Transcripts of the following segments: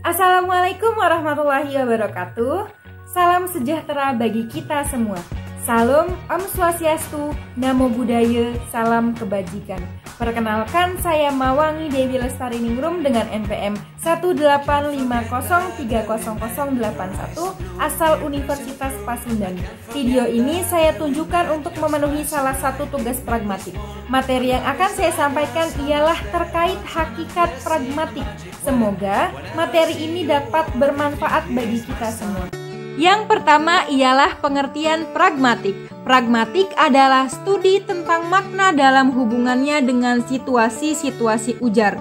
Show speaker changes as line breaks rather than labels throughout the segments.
Assalamualaikum warahmatullahi wabarakatuh. Salam sejahtera bagi kita semua. Salam Om Swastiastu, Namo Buddhaya, salam kebajikan. Perkenalkan, saya Mawangi Dewi Lestari Ningrum dengan NPM 185030081 asal Universitas Pasundan. Video ini saya tunjukkan untuk memenuhi salah satu tugas pragmatik. Materi yang akan saya sampaikan ialah terkait hakikat pragmatik. Semoga materi ini dapat bermanfaat bagi kita semua. Yang pertama ialah pengertian pragmatik. Pragmatik adalah studi tentang makna dalam hubungannya dengan situasi-situasi ujar.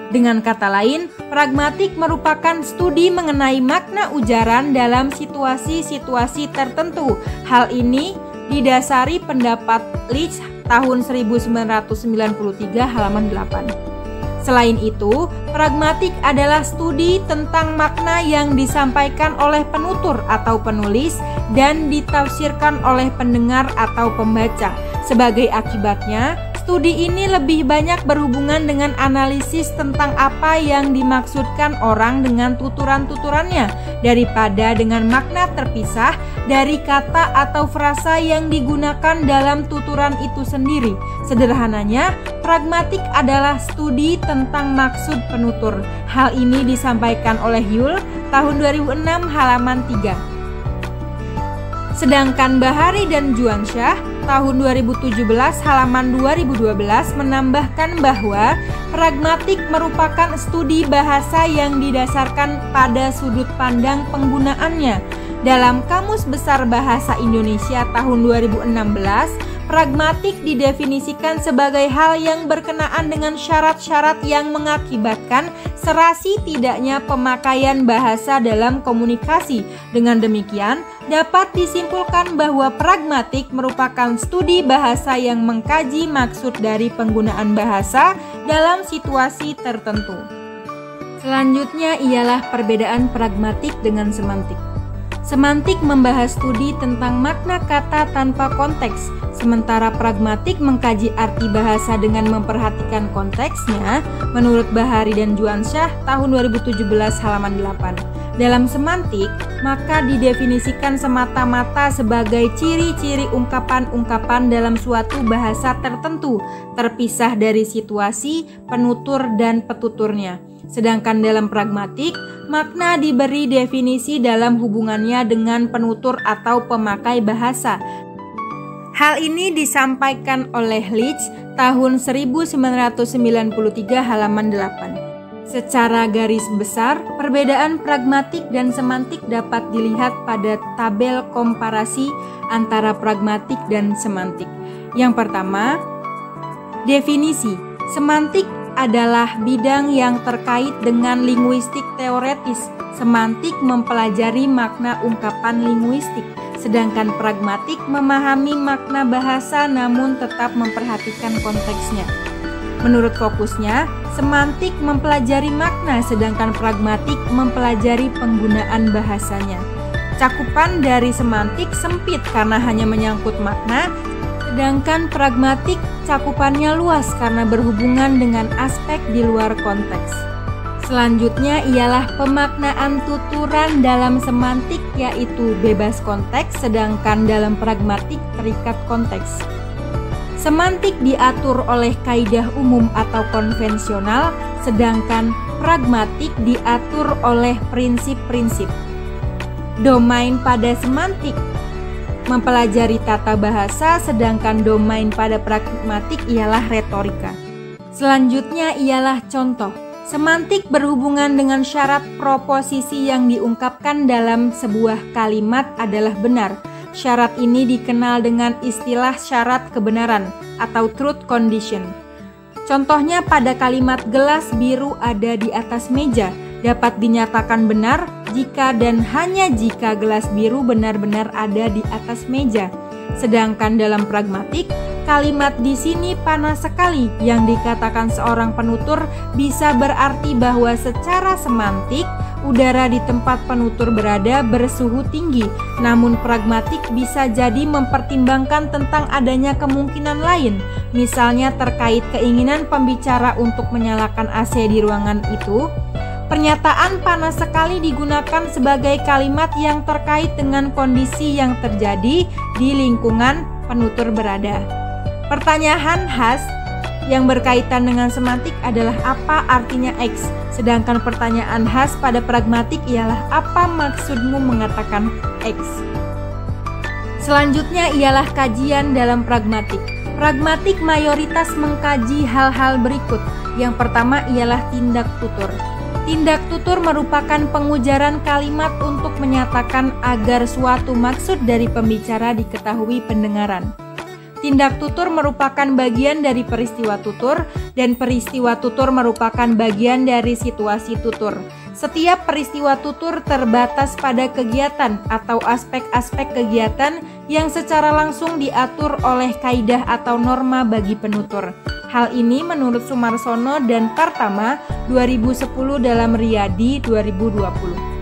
Dengan kata lain, pragmatik merupakan studi mengenai makna ujaran dalam situasi-situasi tertentu. Hal ini didasari pendapat Leach tahun 1993 halaman 8. Selain itu, pragmatik adalah studi tentang makna yang disampaikan oleh penutur atau penulis dan ditafsirkan oleh pendengar atau pembaca. Sebagai akibatnya, studi ini lebih banyak berhubungan dengan analisis tentang apa yang dimaksudkan orang dengan tuturan-tuturannya daripada dengan makna terpisah dari kata atau frasa yang digunakan dalam tuturan itu sendiri. Sederhananya, pragmatik adalah studi tentang maksud penutur. Hal ini disampaikan oleh Yule tahun 2006 halaman 3. Sedangkan Bahari dan Juansyah tahun 2017 halaman 2012 menambahkan bahwa pragmatik merupakan studi bahasa yang didasarkan pada sudut pandang penggunaannya. Dalam Kamus Besar Bahasa Indonesia tahun 2016, pragmatik didefinisikan sebagai hal yang berkenaan dengan syarat-syarat yang mengakibatkan serasi tidaknya pemakaian bahasa dalam komunikasi. Dengan demikian, dapat disimpulkan bahwa pragmatik merupakan studi bahasa yang mengkaji maksud dari penggunaan bahasa dalam situasi tertentu. Selanjutnya ialah perbedaan pragmatik dengan semantik. Semantik membahas studi tentang makna kata tanpa konteks, sementara pragmatik mengkaji arti bahasa dengan memperhatikan konteksnya menurut Bahari dan Juansyah tahun 2017 halaman 8. Dalam semantik, maka didefinisikan semata-mata sebagai ciri-ciri ungkapan-ungkapan dalam suatu bahasa tertentu, terpisah dari situasi, penutur, dan petuturnya. Sedangkan dalam pragmatik, makna diberi definisi dalam hubungannya dengan penutur atau pemakai bahasa. Hal ini disampaikan oleh Leach tahun 1993 halaman 8. Secara garis besar, perbedaan pragmatik dan semantik dapat dilihat pada tabel komparasi antara pragmatik dan semantik. Yang pertama, definisi. Semantik adalah bidang yang terkait dengan linguistik teoretis. Semantik mempelajari makna ungkapan linguistik, sedangkan pragmatik memahami makna bahasa namun tetap memperhatikan konteksnya. Menurut fokusnya, semantik mempelajari makna, sedangkan pragmatik mempelajari penggunaan bahasanya. Cakupan dari semantik sempit karena hanya menyangkut makna, sedangkan pragmatik cakupannya luas karena berhubungan dengan aspek di luar konteks. Selanjutnya ialah pemaknaan tuturan dalam semantik, yaitu bebas konteks, sedangkan dalam pragmatik terikat konteks. Semantik diatur oleh kaidah umum atau konvensional, sedangkan pragmatik diatur oleh prinsip-prinsip. Domain pada semantik mempelajari tata bahasa, sedangkan domain pada pragmatik ialah retorika. Selanjutnya ialah contoh. Semantik berhubungan dengan syarat proposisi yang diungkapkan dalam sebuah kalimat adalah benar. Syarat ini dikenal dengan istilah syarat kebenaran atau truth condition. Contohnya pada kalimat gelas biru ada di atas meja, dapat dinyatakan benar jika dan hanya jika gelas biru benar-benar ada di atas meja. Sedangkan dalam pragmatik, kalimat di sini panas sekali yang dikatakan seorang penutur bisa berarti bahwa secara semantik udara di tempat penutur berada bersuhu tinggi. Namun pragmatik bisa jadi mempertimbangkan tentang adanya kemungkinan lain, misalnya terkait keinginan pembicara untuk menyalakan AC di ruangan itu. Pernyataan panas sekali digunakan sebagai kalimat yang terkait dengan kondisi yang terjadi di lingkungan penutur berada. Pertanyaan khas yang berkaitan dengan semantik adalah apa artinya X, sedangkan pertanyaan khas pada pragmatik ialah apa maksudmu mengatakan X. Selanjutnya ialah kajian dalam pragmatik. Pragmatik mayoritas mengkaji hal-hal berikut. Yang pertama ialah tindak tutur. Tindak tutur merupakan pengujaran kalimat untuk menyatakan agar suatu maksud dari pembicara diketahui pendengaran. Tindak tutur merupakan bagian dari peristiwa tutur, dan peristiwa tutur merupakan bagian dari situasi tutur. Setiap peristiwa tutur terbatas pada kegiatan atau aspek-aspek kegiatan yang secara langsung diatur oleh kaidah atau norma bagi penutur. Hal ini menurut Sumarsono dan Partama 2010 dalam Riyadi 2020.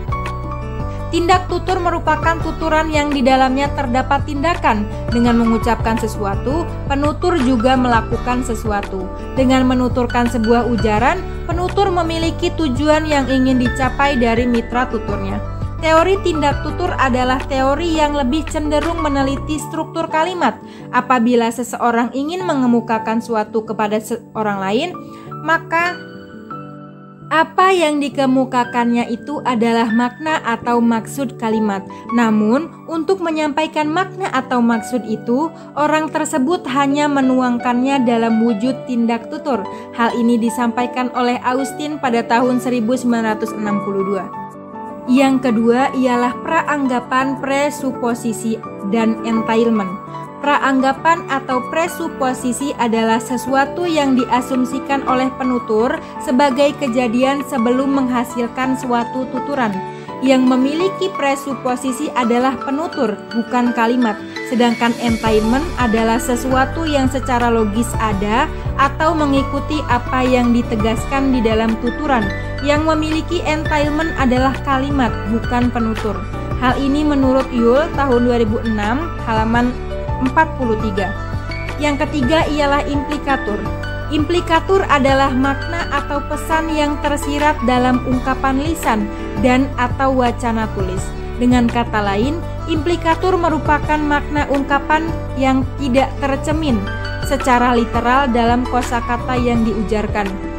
Tindak tutur merupakan tuturan yang di dalamnya terdapat tindakan. Dengan mengucapkan sesuatu, penutur juga melakukan sesuatu. Dengan menuturkan sebuah ujaran, penutur memiliki tujuan yang ingin dicapai dari mitra tuturnya. Teori tindak tutur adalah teori yang lebih cenderung meneliti struktur kalimat. Apabila seseorang ingin mengemukakan suatu kepada orang lain, maka apa yang dikemukakannya itu adalah makna atau maksud kalimat. Namun, untuk menyampaikan makna atau maksud itu, orang tersebut hanya menuangkannya dalam wujud tindak tutur. Hal ini disampaikan oleh Austin pada tahun 1962. Yang kedua ialah praanggapan, presuposisi, dan entailment. Praanggapan atau presuposisi adalah sesuatu yang diasumsikan oleh penutur sebagai kejadian sebelum menghasilkan suatu tuturan. Yang memiliki presuposisi adalah penutur, bukan kalimat. Sedangkan entailment adalah sesuatu yang secara logis ada atau mengikuti apa yang ditegaskan di dalam tuturan. Yang memiliki entailment adalah kalimat, bukan penutur. Hal ini menurut Yule tahun 2006 halaman 43. Yang ketiga ialah implikatur. Implikatur adalah makna atau pesan yang tersirat dalam ungkapan lisan dan atau wacana tulis. Dengan kata lain, implikatur merupakan makna ungkapan yang tidak tercemin secara literal dalam kosakata yang diujarkan.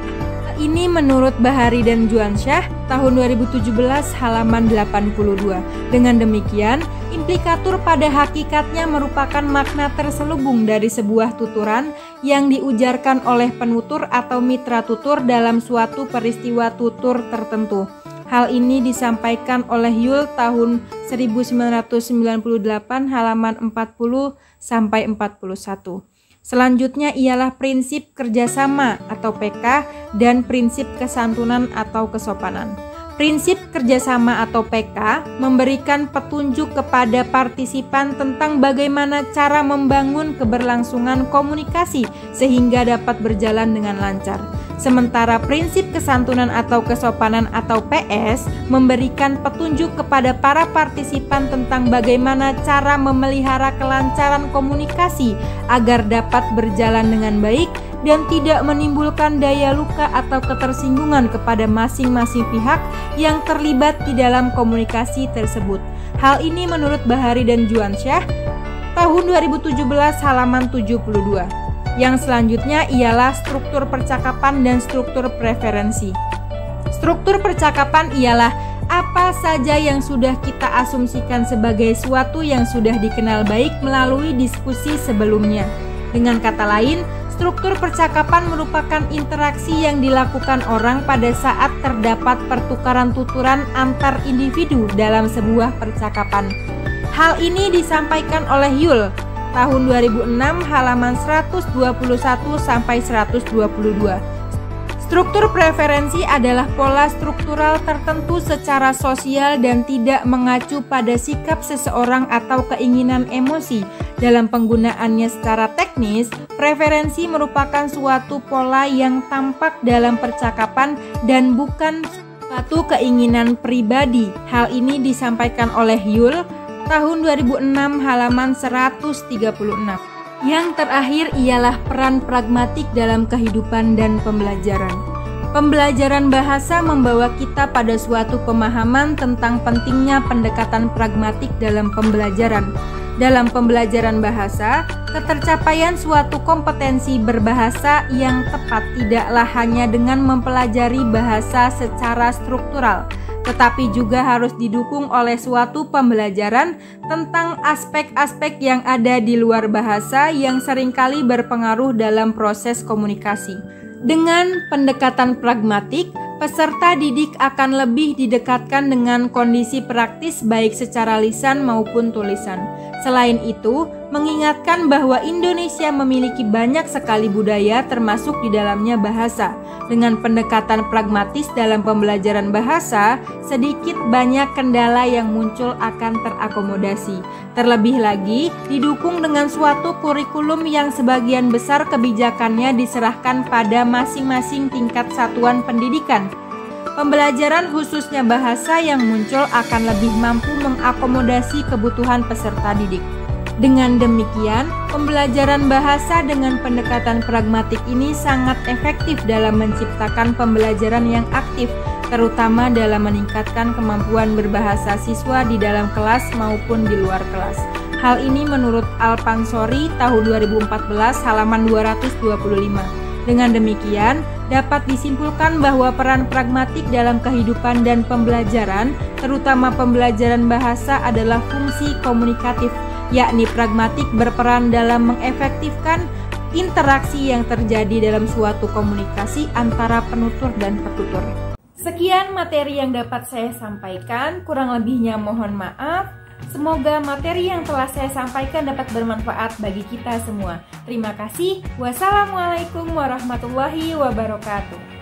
Ini menurut Bahari dan Juansyah tahun 2017 halaman 82. Dengan demikian, implikatur pada hakikatnya merupakan makna terselubung dari sebuah tuturan yang diujarkan oleh penutur atau mitra tutur dalam suatu peristiwa tutur tertentu. Hal ini disampaikan oleh Yule tahun 1998 halaman 40 sampai 41. Selanjutnya ialah prinsip kerjasama atau PK dan prinsip kesantunan atau kesopanan. Prinsip kerjasama atau PK memberikan petunjuk kepada partisipan tentang bagaimana cara membangun keberlangsungan komunikasi sehingga dapat berjalan dengan lancar. Sementara prinsip kesantunan atau kesopanan atau PS memberikan petunjuk kepada para partisipan tentang bagaimana cara memelihara kelancaran komunikasi agar dapat berjalan dengan baik dan tidak menimbulkan daya luka atau ketersinggungan kepada masing-masing pihak yang terlibat di dalam komunikasi tersebut. Hal ini menurut Bahari dan Juansyah tahun 2017 halaman 72. Yang selanjutnya ialah struktur percakapan dan struktur preferensi. Struktur percakapan ialah apa saja yang sudah kita asumsikan sebagai suatu yang sudah dikenal baik melalui diskusi sebelumnya. Dengan kata lain, struktur percakapan merupakan interaksi yang dilakukan orang pada saat terdapat pertukaran tuturan antar individu dalam sebuah percakapan. Hal ini disampaikan oleh Yule tahun 2006 halaman 121 sampai 122. Struktur preferensi adalah pola struktural tertentu secara sosial dan tidak mengacu pada sikap seseorang atau keinginan emosi. Dalam penggunaannya secara teknis, preferensi merupakan suatu pola yang tampak dalam percakapan dan bukan suatu keinginan pribadi. Hal ini disampaikan oleh Yule tahun 2006 halaman 136. Yang terakhir ialah peran pragmatik dalam kehidupan dan pembelajaran. Pembelajaran bahasa membawa kita pada suatu pemahaman tentang pentingnya pendekatan pragmatik dalam pembelajaran. Dalam pembelajaran bahasa, ketercapaian suatu kompetensi berbahasa yang tepat tidaklah hanya dengan mempelajari bahasa secara struktural, tetapi juga harus didukung oleh suatu pembelajaran tentang aspek-aspek yang ada di luar bahasa yang seringkali berpengaruh dalam proses komunikasi. Dengan pendekatan pragmatik, peserta didik akan lebih didekatkan dengan kondisi praktis baik secara lisan maupun tulisan. Selain itu, mengingatkan bahwa Indonesia memiliki banyak sekali budaya termasuk di dalamnya bahasa. Dengan pendekatan pragmatis dalam pembelajaran bahasa, sedikit banyak kendala yang muncul akan terakomodasi. Terlebih lagi, didukung dengan suatu kurikulum yang sebagian besar kebijakannya diserahkan pada masing-masing tingkat satuan pendidikan. Pembelajaran khususnya bahasa yang muncul akan lebih mampu mengakomodasi kebutuhan peserta didik. Dengan demikian, pembelajaran bahasa dengan pendekatan pragmatik ini sangat efektif dalam menciptakan pembelajaran yang aktif, terutama dalam meningkatkan kemampuan berbahasa siswa di dalam kelas maupun di luar kelas. Hal ini menurut Alpansori tahun 2014 halaman 225. Dengan demikian, dapat disimpulkan bahwa peran pragmatik dalam kehidupan dan pembelajaran, terutama pembelajaran bahasa, adalah fungsi komunikatif, yakni pragmatik berperan dalam mengefektifkan interaksi yang terjadi dalam suatu komunikasi antara penutur dan petutur. Sekian materi yang dapat saya sampaikan, kurang lebihnya mohon maaf. Semoga materi yang telah saya sampaikan dapat bermanfaat bagi kita semua. Terima kasih. Wassalamualaikum warahmatullahi wabarakatuh.